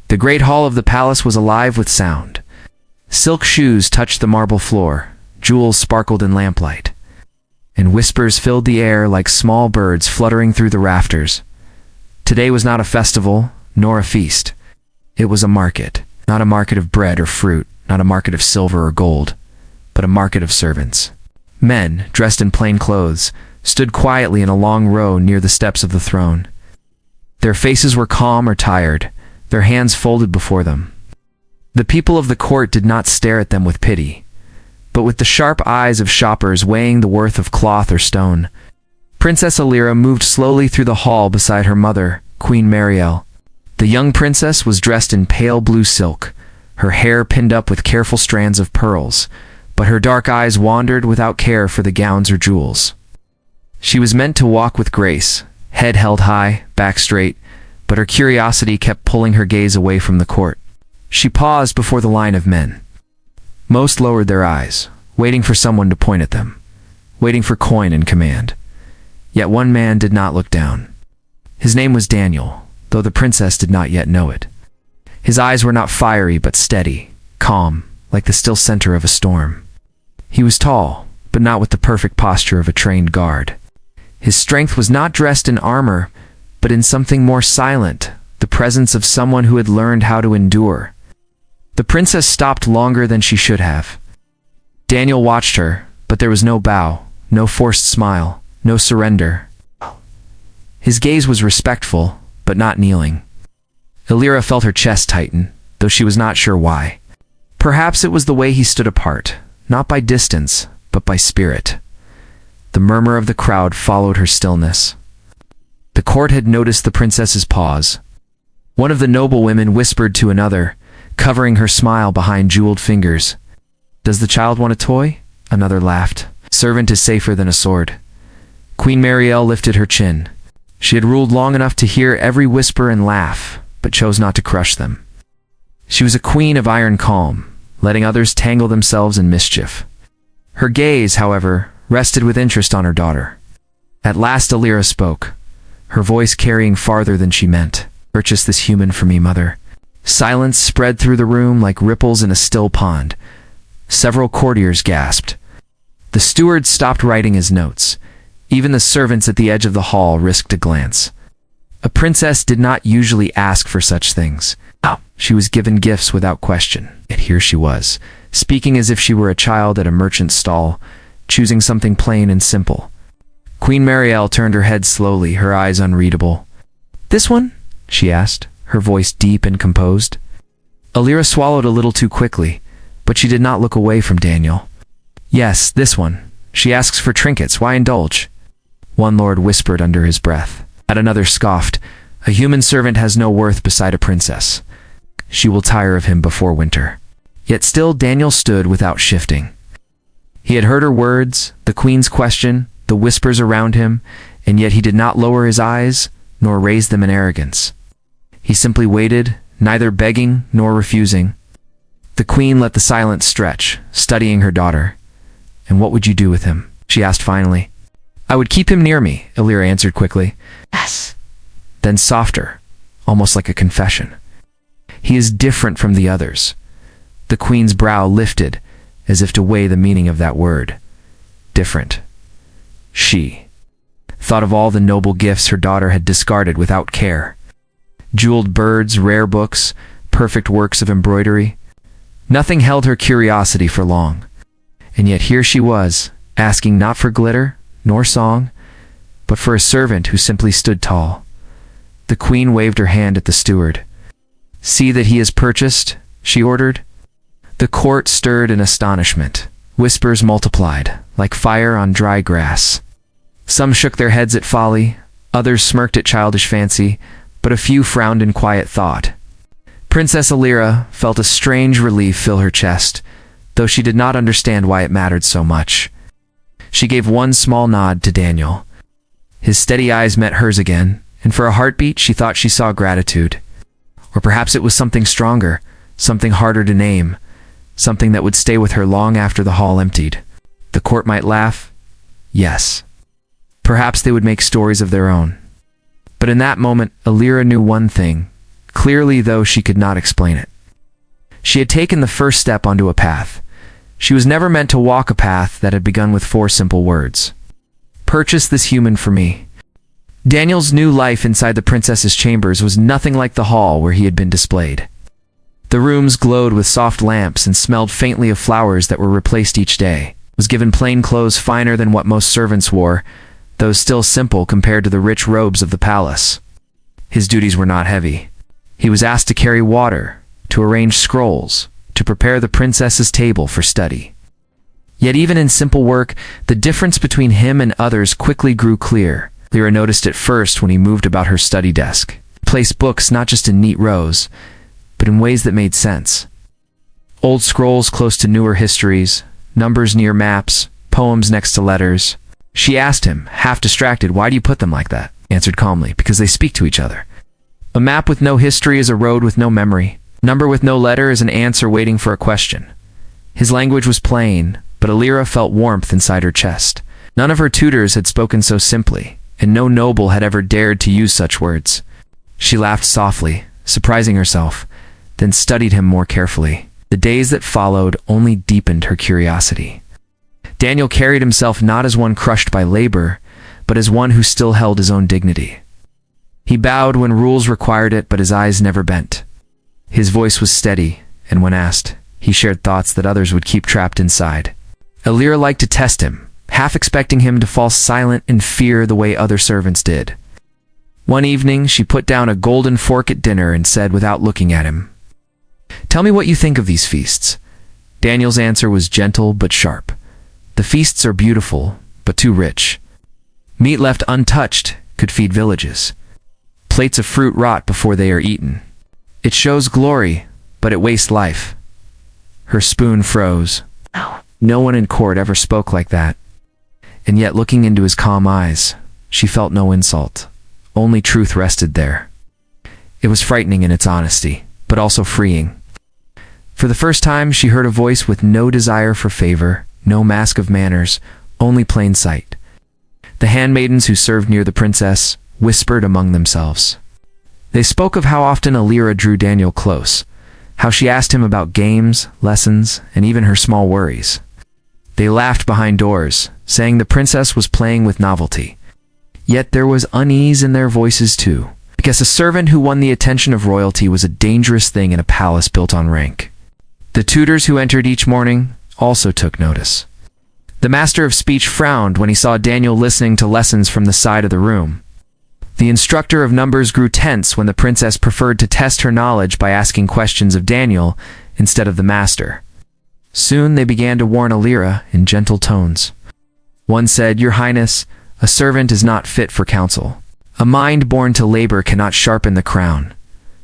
The great hall of the palace was alive with sound. Silk shoes touched the marble floor, jewels sparkled in lamplight, and whispers filled the air like small birds fluttering through the rafters. Today was not a festival, nor a feast. It was a market, not a market of bread or fruit, not a market of silver or gold, but a market of servants. Men, dressed in plain clothes, stood quietly in a long row near the steps of the throne. Their faces were calm or tired, their hands folded before them. The people of the court did not stare at them with pity, but with the sharp eyes of shoppers weighing the worth of cloth or stone. Princess Alira moved slowly through the hall beside her mother, Queen Marielle. The young princess was dressed in pale blue silk, her hair pinned up with careful strands of pearls, but her dark eyes wandered without care for the gowns or jewels. She was meant to walk with grace, head held high, back straight, but her curiosity kept pulling her gaze away from the court. She paused before the line of men. Most lowered their eyes, waiting for someone to point at them, waiting for coin and command. Yet one man did not look down. His name was Daniel, though the princess did not yet know it. His eyes were not fiery but steady, calm, like the still center of a storm. He was tall, but not with the perfect posture of a trained guard. His strength was not dressed in armor, but in something more silent, the presence of someone who had learned how to endure. The princess stopped longer than she should have. Daniel watched her, but there was no bow, no forced smile, no surrender. His gaze was respectful, but not kneeling. Alira felt her chest tighten, though she was not sure why. Perhaps it was the way he stood apart, not by distance, but by spirit. The murmur of the crowd followed her stillness. The court had noticed the princess's pause. One of the noblewomen whispered to another, covering her smile behind jeweled fingers. "Does the child want a toy?" Another laughed. "Servant is safer than a sword." Queen Marielle lifted her chin. She had ruled long enough to hear every whisper and laugh, but chose not to crush them. She was a queen of iron calm, letting others tangle themselves in mischief. Her gaze, however, rested with interest on her daughter. At last Alira spoke, her voice carrying farther than she meant. "Purchase this human for me, mother." Silence spread through the room like ripples in a still pond. Several courtiers gasped. The steward stopped writing his notes. Even the servants at the edge of the hall risked a glance. A princess did not usually ask for such things. She was given gifts without question. Yet here she was, speaking as if she were a child at a merchant's stall, choosing something plain and simple. Queen Marielle turned her head slowly, her eyes unreadable. "This one?" she asked, her voice deep and composed. Alira swallowed a little too quickly, but she did not look away from Daniel. "Yes, this one. She asks for trinkets. Why indulge?" One lord whispered under his breath. At another scoffed, "A human servant has no worth beside a princess. She will tire of him before winter." Yet still Daniel stood without shifting. He had heard her words, the queen's question, the whispers around him, and yet he did not lower his eyes, nor raise them in arrogance. He simply waited, neither begging nor refusing. The queen let the silence stretch, studying her daughter. "And what would you do with him?" she asked finally. "I would keep him near me," Alira answered quickly. "Yes." Then softer, almost like a confession. "He is different from the others." The queen's brow lifted, as if to weigh the meaning of that word. Different. She thought of all the noble gifts her daughter had discarded without care. Jeweled birds, rare books, perfect works of embroidery. Nothing held her curiosity for long. And yet here she was, asking not for glitter, nor song, but for a servant who simply stood tall. The queen waved her hand at the steward. "See that he is purchased," she ordered. The court stirred in astonishment. Whispers multiplied, like fire on dry grass. Some shook their heads at folly, others smirked at childish fancy, but a few frowned in quiet thought. Princess Alira felt a strange relief fill her chest, though she did not understand why it mattered so much. She gave one small nod to Daniel. His steady eyes met hers again, and for a heartbeat she thought she saw gratitude. Or perhaps it was something stronger, something harder to name, something that would stay with her long after the hall emptied. The court might laugh. Yes. Perhaps they would make stories of their own. But in that moment, Alira knew one thing, clearly though she could not explain it. She had taken the first step onto a path. She was never meant to walk a path that had begun with 4 simple words. Purchase this human for me. Daniel's new life inside the princess's chambers was nothing like the hall where he had been displayed. The rooms glowed with soft lamps and smelled faintly of flowers that were replaced each day. Was given plain clothes finer than what most servants wore, though still simple compared to the rich robes of the palace. His duties were not heavy. He was asked to carry water, to arrange scrolls, to prepare the princess's table for study. Yet even in simple work, the difference between him and others quickly grew clear. Lyra noticed it first when he moved about her study desk. He placed books not just in neat rows, but in ways that made sense. Old scrolls close to newer histories, numbers near maps, poems next to letters. She asked him, half distracted, "Why do you put them like that?" He answered calmly, "Because they speak to each other. A map with no history is a road with no memory. Number with no letter is an answer waiting for a question." His language was plain, but Alira felt warmth inside her chest. None of her tutors had spoken so simply, and no noble had ever dared to use such words. She laughed softly, surprising herself, then studied him more carefully. The days that followed only deepened her curiosity. Daniel carried himself not as one crushed by labor, but as one who still held his own dignity. He bowed when rules required it, but his eyes never bent. His voice was steady, and when asked, he shared thoughts that others would keep trapped inside. Alira liked to test him, half expecting him to fall silent in fear the way other servants did. One evening, she put down a golden fork at dinner and said without looking at him, "Tell me what you think of these feasts." Daniel's answer was gentle but sharp. "The feasts are beautiful, but too rich. Meat left untouched could feed villages. Plates of fruit rot before they are eaten. It shows glory, but it wastes life." Her spoon froze. No one in court ever spoke like that. And yet, looking into his calm eyes, she felt no insult. Only truth rested there. It was frightening in its honesty, but also freeing. For the first time, she heard a voice with no desire for favor, no mask of manners, only plain sight. The handmaidens who served near the princess whispered among themselves. They spoke of how often Alira drew Daniel close, how she asked him about games, lessons, and even her small worries. They laughed behind doors, saying the princess was playing with novelty. Yet there was unease in their voices too, because a servant who won the attention of royalty was a dangerous thing in a palace built on rank. The tutors who entered each morning also took notice. The master of speech frowned when he saw Daniel listening to lessons from the side of the room. The instructor of numbers grew tense when the princess preferred to test her knowledge by asking questions of Daniel instead of the master. Soon they began to warn Alira in gentle tones. One said, "Your Highness, a servant is not fit for counsel. A mind born to labor cannot sharpen the crown."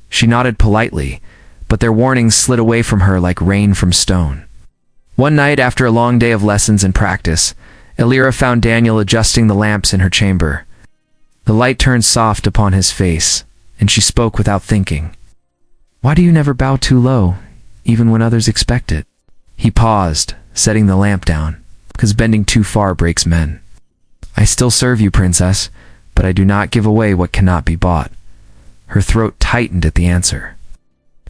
She nodded politely, but their warnings slid away from her like rain from stone. One night, after a long day of lessons and practice, Alira found Daniel adjusting the lamps in her chamber. The light turned soft upon his face, and she spoke without thinking. "Why do you never bow too low, even when others expect it?" He paused, setting the lamp down, "Because bending too far breaks men." "I still serve you, princess, but I do not give away what cannot be bought." Her throat tightened at the answer.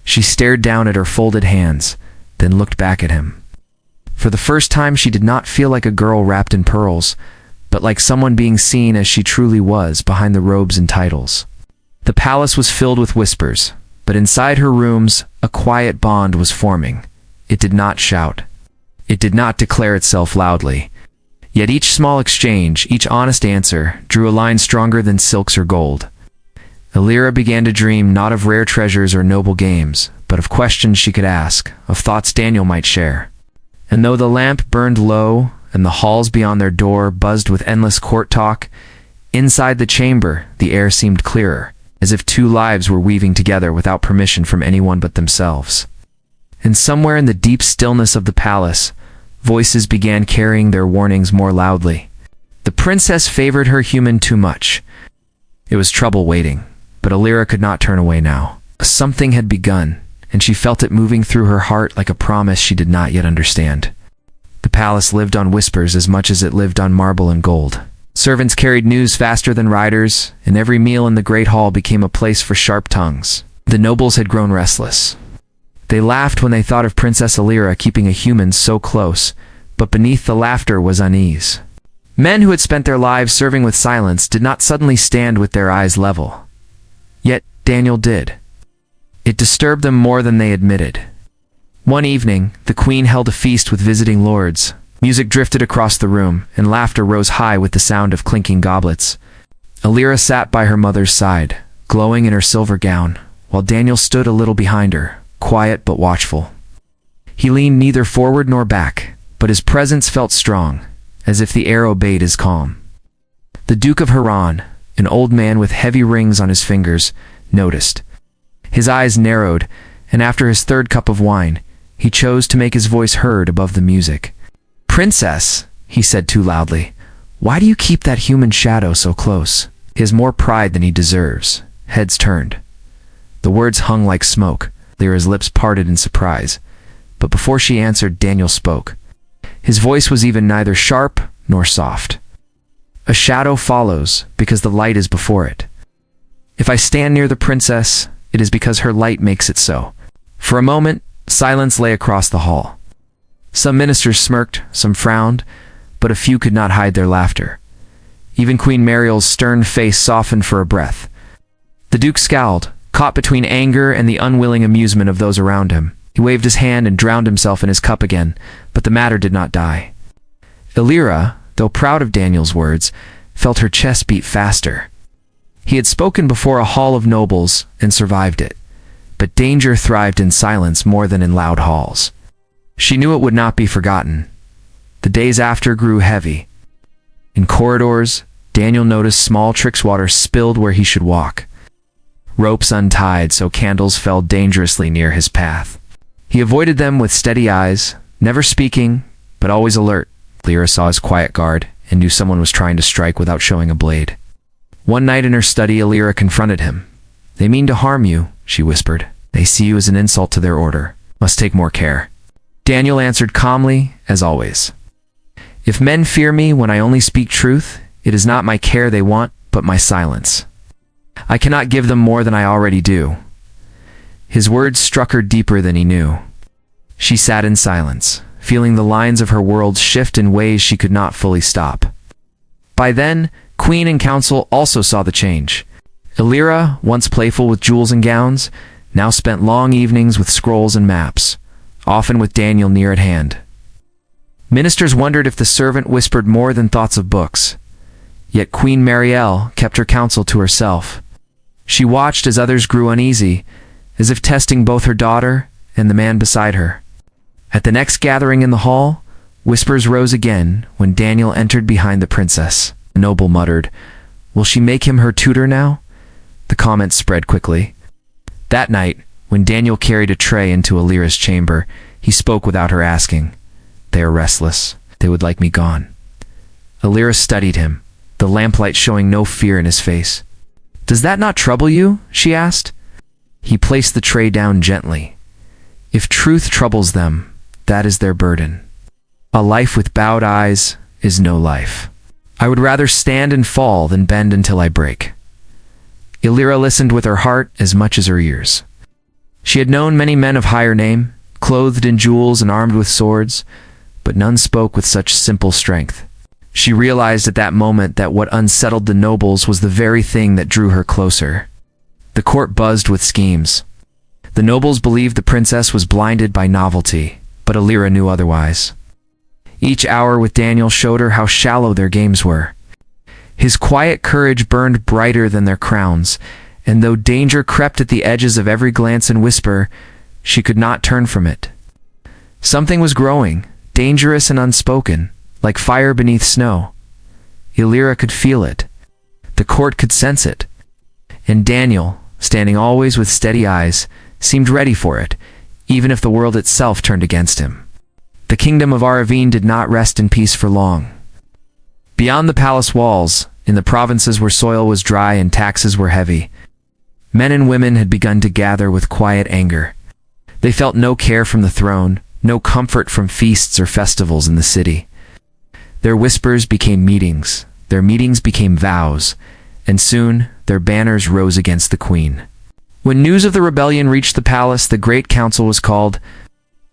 She stared down at her folded hands, then looked back at him. For the first time, she did not feel like a girl wrapped in pearls, but like someone being seen as she truly was behind the robes and titles. The palace was filled with whispers, but inside her rooms, a quiet bond was forming. It did not shout. It did not declare itself loudly. Yet each small exchange, each honest answer, drew a line stronger than silks or gold. Alira began to dream not of rare treasures or noble games, but of questions she could ask, of thoughts Daniel might share. And though the lamp burned low, and the halls beyond their door buzzed with endless court talk, inside the chamber the air seemed clearer, as if two lives were weaving together without permission from anyone but themselves. And somewhere in the deep stillness of the palace, voices began carrying their warnings more loudly. The princess favored her human too much. It was trouble waiting, but Alira could not turn away now. Something had begun, and she felt it moving through her heart like a promise she did not yet understand. The palace lived on whispers as much as it lived on marble and gold. Servants carried news faster than riders, and every meal in the great hall became a place for sharp tongues. The nobles had grown restless. They laughed when they thought of Princess Illyra keeping a human so close, but beneath the laughter was unease. Men who had spent their lives serving with silence did not suddenly stand with their eyes level. Yet Daniel did. It disturbed them more than they admitted. One evening, the queen held a feast with visiting lords. Music drifted across the room, and laughter rose high with the sound of clinking goblets. Illyra sat by her mother's side, glowing in her silver gown, while Daniel stood a little behind her, quiet but watchful. He leaned neither forward nor back, but his presence felt strong, as if the air obeyed his calm. The Duke of Haran, an old man with heavy rings on his fingers, noticed. His eyes narrowed, and after his third cup of wine, he chose to make his voice heard above the music. "Princess," he said too loudly, "why do you keep that human shadow so close? He has more pride than he deserves." Heads turned. The words hung like smoke. Lyra's lips parted in surprise. But before she answered, Daniel spoke. His voice was even neither sharp nor soft. "A shadow follows because the light is before it. If I stand near the princess, it is because her light makes it so." For a moment, silence lay across the hall. Some ministers smirked, some frowned, but a few could not hide their laughter. Even Queen Mariel's stern face softened for a breath. The Duke scowled, caught between anger and the unwilling amusement of those around him. He waved his hand and drowned himself in his cup again, but the matter did not die. Illyra, though proud of Daniel's words, felt her chest beat faster. He had spoken before a hall of nobles and survived it, but danger thrived in silence more than in loud halls. She knew it would not be forgotten. The days after grew heavy. In corridors, Daniel noticed small trickswater spilled where he should walk. Ropes untied so candles fell dangerously near his path. He avoided them with steady eyes, never speaking, but always alert. Lyra saw his quiet guard and knew someone was trying to strike without showing a blade. One night in her study, Illyra confronted him. "They mean to harm you," she whispered. "They see you as an insult to their order. Must take more care." Daniel answered calmly, as always. "If men fear me when I only speak truth, it is not my care they want, but my silence. I cannot give them more than I already do." His words struck her deeper than he knew. She sat in silence, feeling the lines of her world shift in ways she could not fully stop. By then, Queen and Council also saw the change. Illyra, once playful with jewels and gowns, now spent long evenings with scrolls and maps, often with Daniel near at hand. Ministers wondered if the servant whispered more than thoughts of books. Yet Queen Marielle kept her counsel to herself. She watched as others grew uneasy, as if testing both her daughter and the man beside her. At the next gathering in the hall, whispers rose again when Daniel entered behind the princess. A noble muttered, "Will she make him her tutor now?" The comment spread quickly. That night, when Daniel carried a tray into Illyra's chamber, he spoke without her asking. "They are restless. They would like me gone." Illyra studied him, the lamplight showing no fear in his face. "Does that not trouble you?" she asked. He placed the tray down gently. "If truth troubles them, that is their burden. A life with bowed eyes is no life. I would rather stand and fall than bend until I break." Illyra listened with her heart as much as her ears. She had known many men of higher name, clothed in jewels and armed with swords, but none spoke with such simple strength. She realized at that moment that what unsettled the nobles was the very thing that drew her closer. The court buzzed with schemes. The nobles believed the princess was blinded by novelty, but Illyra knew otherwise. Each hour with Daniel showed her how shallow their games were. His quiet courage burned brighter than their crowns, and though danger crept at the edges of every glance and whisper, she could not turn from it. Something was growing, dangerous and unspoken, like fire beneath snow. Illyra could feel it. The court could sense it. And Daniel, standing always with steady eyes, seemed ready for it, even if the world itself turned against him. The kingdom of Aravine did not rest in peace for long. Beyond the palace walls, in the provinces where soil was dry and taxes were heavy, men and women had begun to gather with quiet anger. They felt no care from the throne, no comfort from feasts or festivals in the city. Their whispers became meetings, their meetings became vows, and soon their banners rose against the queen. When news of the rebellion reached the palace, the great council was called.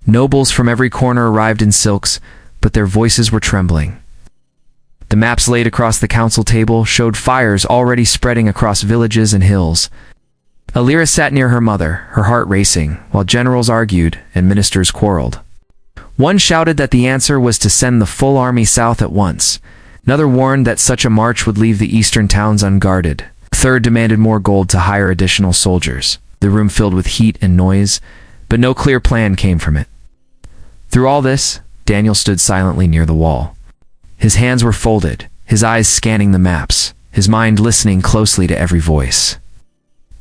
Nobles from every corner arrived in silks, but their voices were trembling. The maps laid across the council table showed fires already spreading across villages and hills. Alira sat near her mother, her heart racing, while generals argued and ministers quarreled. One shouted that the answer was to send the full army south at once. Another warned that such a march would leave the eastern towns unguarded. A third demanded more gold to hire additional soldiers. The room filled with heat and noise, but no clear plan came from it. Through all this, Daniel stood silently near the wall. His hands were folded, his eyes scanning the maps, his mind listening closely to every voice.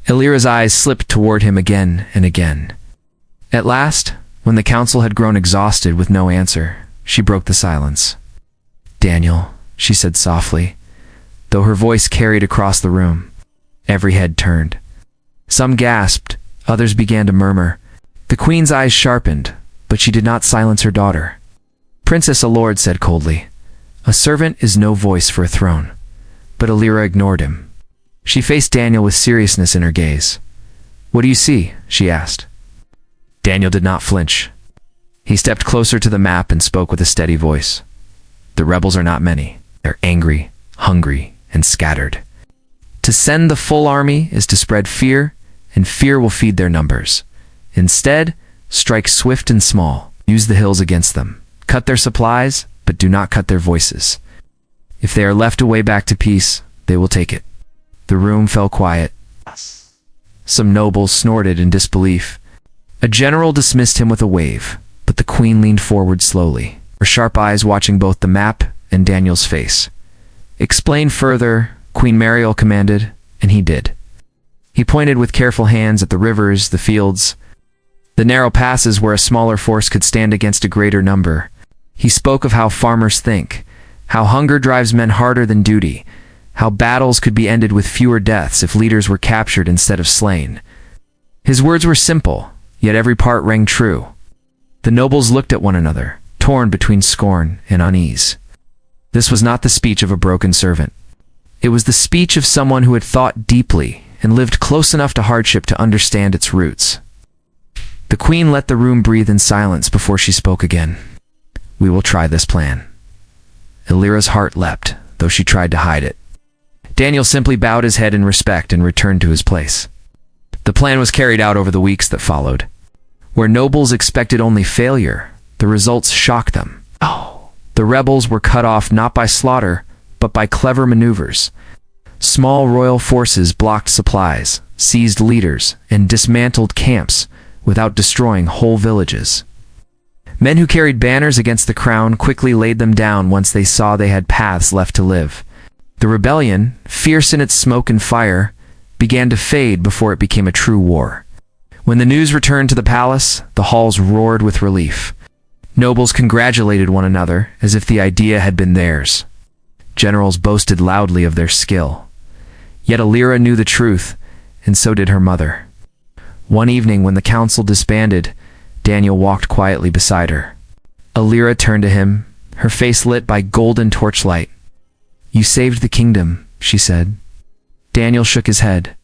Alira's eyes slipped toward him again and again. At last, when the council had grown exhausted with no answer, she broke the silence. "Daniel," she said softly, though her voice carried across the room. Every head turned. Some gasped, others began to murmur. The queen's eyes sharpened, but she did not silence her daughter. Princess Alord said coldly, "A servant is no voice for a throne." But Alira ignored him. She faced Daniel with seriousness in her gaze. "What do you see?" she asked. Daniel did not flinch. He stepped closer to the map and spoke with a steady voice. "The rebels are not many. They're angry, hungry, and scattered. To send the full army is to spread fear, and fear will feed their numbers. Instead, strike swift and small. Use the hills against them. Cut their supplies, but do not cut their voices. If they are left a way back to peace, they will take it." The room fell quiet. Some nobles snorted in disbelief. A general dismissed him with a wave, but the queen leaned forward slowly, her sharp eyes watching both the map and Daniel's face. "Explain further," Queen Mariel commanded, and he did. He pointed with careful hands at the rivers, the fields, the narrow passes where a smaller force could stand against a greater number. He spoke of how farmers think, how hunger drives men harder than duty, how battles could be ended with fewer deaths if leaders were captured instead of slain. His words were simple, yet every part rang true. The nobles looked at one another, torn between scorn and unease. This was not the speech of a broken servant. It was the speech of someone who had thought deeply and lived close enough to hardship to understand its roots. The queen let the room breathe in silence before she spoke again. "We will try this plan." Alira's heart leapt, though she tried to hide it. Daniel simply bowed his head in respect and returned to his place. The plan was carried out over the weeks that followed. Where nobles expected only failure, the results shocked them. The rebels were cut off not by slaughter, but by clever maneuvers. Small royal forces blocked supplies, seized leaders, and dismantled camps without destroying whole villages. Men who carried banners against the crown quickly laid them down once they saw they had paths left to live. The rebellion, fierce in its smoke and fire, began to fade before it became a true war. When the news returned to the palace, the halls roared with relief. Nobles congratulated one another as if the idea had been theirs. Generals boasted loudly of their skill. Yet Alira knew the truth, and so did her mother. One evening when the council disbanded, Daniel walked quietly beside her. Alira turned to him, her face lit by golden torchlight. "You saved the kingdom," she said. Daniel shook his head.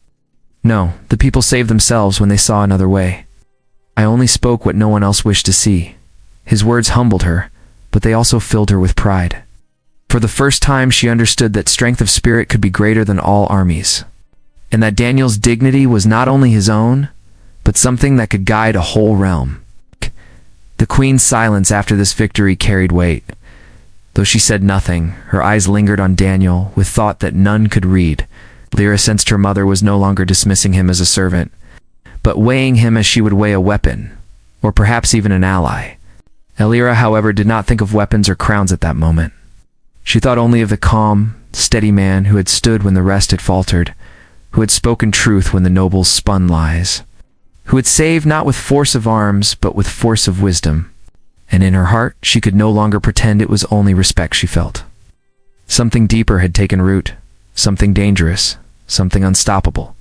"No, the people saved themselves when they saw another way. I only spoke what no one else wished to see." His words humbled her, but they also filled her with pride. For the first time she understood that strength of spirit could be greater than all armies, and that Daniel's dignity was not only his own, but something that could guide a whole realm. The queen's silence after this victory carried weight. Though she said nothing, her eyes lingered on Daniel with thought that none could read. Alira sensed her mother was no longer dismissing him as a servant, but weighing him as she would weigh a weapon, or perhaps even an ally. Alira, however, did not think of weapons or crowns at that moment. She thought only of the calm, steady man who had stood when the rest had faltered, who had spoken truth when the nobles spun lies, who had saved not with force of arms, but with force of wisdom. And in her heart, she could no longer pretend it was only respect she felt. Something deeper had taken root, something dangerous, something unstoppable.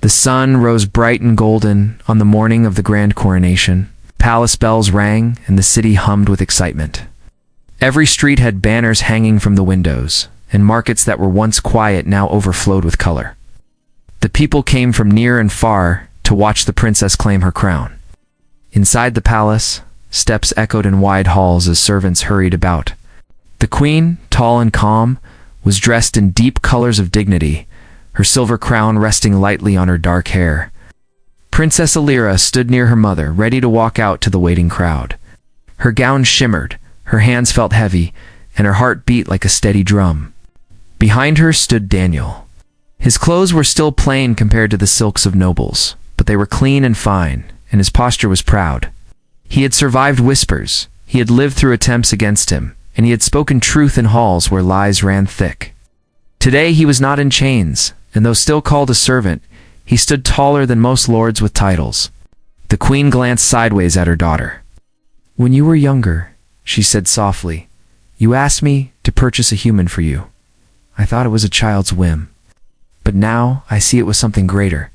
The sun rose bright and golden on the morning of the grand coronation. Palace bells rang, and the city hummed with excitement. Every street had banners hanging from the windows, and markets that were once quiet now overflowed with color. The people came from near and far, to watch the princess claim her crown. Inside the palace, steps echoed in wide halls as servants hurried about. The queen, tall and calm, was dressed in deep colors of dignity, her silver crown resting lightly on her dark hair. Princess Alira stood near her mother, ready to walk out to the waiting crowd. Her gown shimmered, her hands felt heavy, and her heart beat like a steady drum. Behind her stood Daniel. His clothes were still plain compared to the silks of nobles, but they were clean and fine, and his posture was proud. He had survived whispers, he had lived through attempts against him, and he had spoken truth in halls where lies ran thick. Today he was not in chains, and though still called a servant, he stood taller than most lords with titles. The queen glanced sideways at her daughter. "When you were younger," she said softly, "you asked me to purchase a human for you. I thought it was a child's whim. But now I see it was something greater.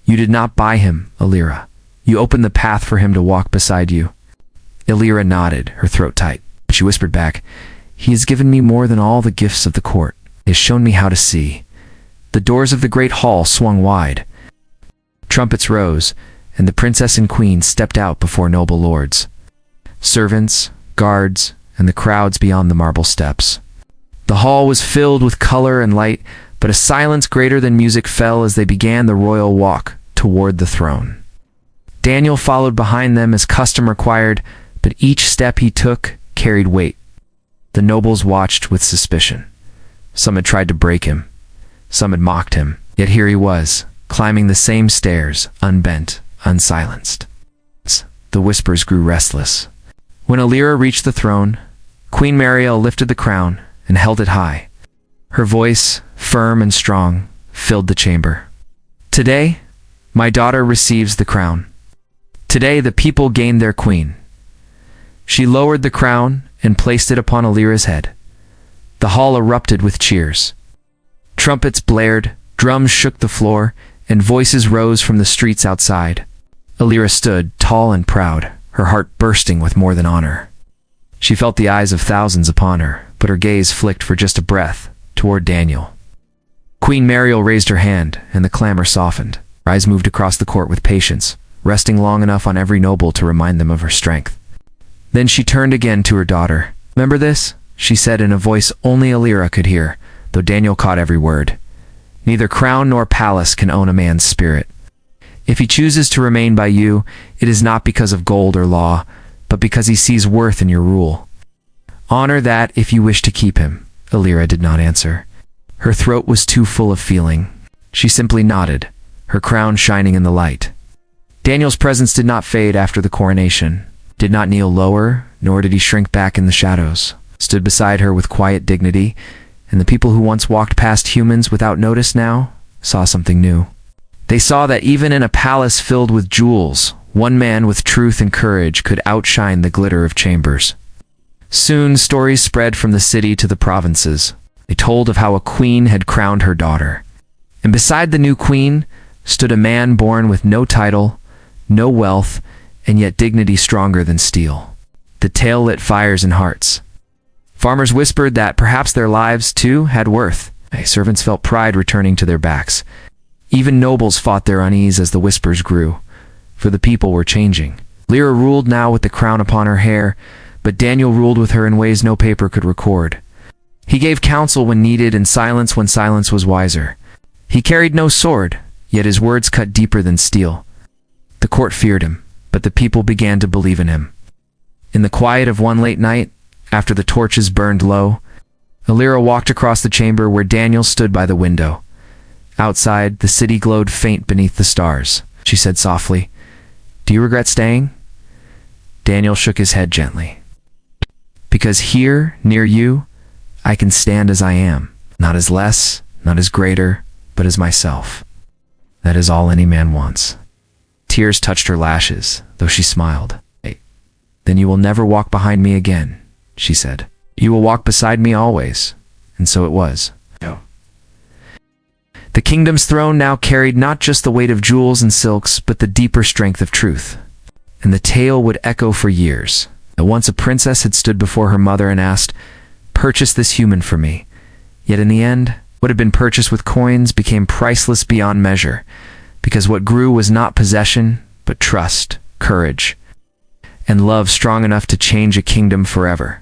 You did not buy him, Alira. You opened the path for him to walk beside you." Alira nodded, her throat tight. She whispered back, "He has given me more than all the gifts of the court. He has shown me how to see." The doors of the great hall swung wide. Trumpets rose, and the princess and queen stepped out before noble lords, servants, guards, and the crowds beyond the marble steps. The hall was filled with color and light, but a silence greater than music fell as they began the royal walk toward the throne. Daniel followed behind them as custom required, but each step he took carried weight. The nobles watched with suspicion. Some had tried to break him. Some had mocked him. Yet here he was, climbing the same stairs, unbent, unsilenced. The whispers grew restless. When Alira reached the throne, Queen Mariel lifted the crown and held it high. Her voice, firm and strong, filled the chamber. "Today, my daughter receives the crown. Today the people gained their queen." She lowered the crown and placed it upon Alira's head. The hall erupted with cheers. Trumpets blared, drums shook the floor, and voices rose from the streets outside. Alira stood, tall and proud, her heart bursting with more than honor. She felt the eyes of thousands upon her, but her gaze flicked for just a breath toward Daniel. Queen Mariel raised her hand, and the clamor softened. Her eyes moved across the court with patience, resting long enough on every noble to remind them of her strength. Then she turned again to her daughter. "Remember this?" she said in a voice only Alira could hear, though Daniel caught every word. "Neither crown nor palace can own a man's spirit. If he chooses to remain by you, it is not because of gold or law, but because he sees worth in your rule. Honor that if you wish to keep him." Alira did not answer. Her throat was too full of feeling. She simply nodded, her crown shining in the light. Daniel's presence did not fade after the coronation, did not kneel lower, nor did he shrink back in the shadows. Stood beside her with quiet dignity, and the people who once walked past humans without notice now saw something new. They saw that even in a palace filled with jewels, one man with truth and courage could outshine the glitter of chambers. Soon stories spread from the city to the provinces. They told of how a queen had crowned her daughter. And beside the new queen stood a man born with no title, no wealth, and yet dignity stronger than steel. The tale lit fires in hearts. Farmers whispered that perhaps their lives, too, had worth. Servants felt pride returning to their backs. Even nobles fought their unease as the whispers grew, for the people were changing. Lyra ruled now with the crown upon her hair, but Daniel ruled with her in ways no paper could record. He gave counsel when needed and silence when silence was wiser. He carried no sword, yet his words cut deeper than steel. The court feared him, but the people began to believe in him. In the quiet of one late night, after the torches burned low, Alira walked across the chamber where Daniel stood by the window. Outside, the city glowed faint beneath the stars. She said softly, "Do you regret staying?" Daniel shook his head gently. "Because here, near you, I can stand as I am, not as less, not as greater, but as myself. That is all any man wants." Tears touched her lashes, though she smiled. "Hey, then you will never walk behind me again," she said. "You will walk beside me always." And so it was. The kingdom's throne now carried not just the weight of jewels and silks, but the deeper strength of truth. And the tale would echo for years. That once a princess had stood before her mother and asked, "Purchase this human for me." Yet in the end, what had been purchased with coins became priceless beyond measure, because what grew was not possession, but trust, courage, and love strong enough to change a kingdom forever.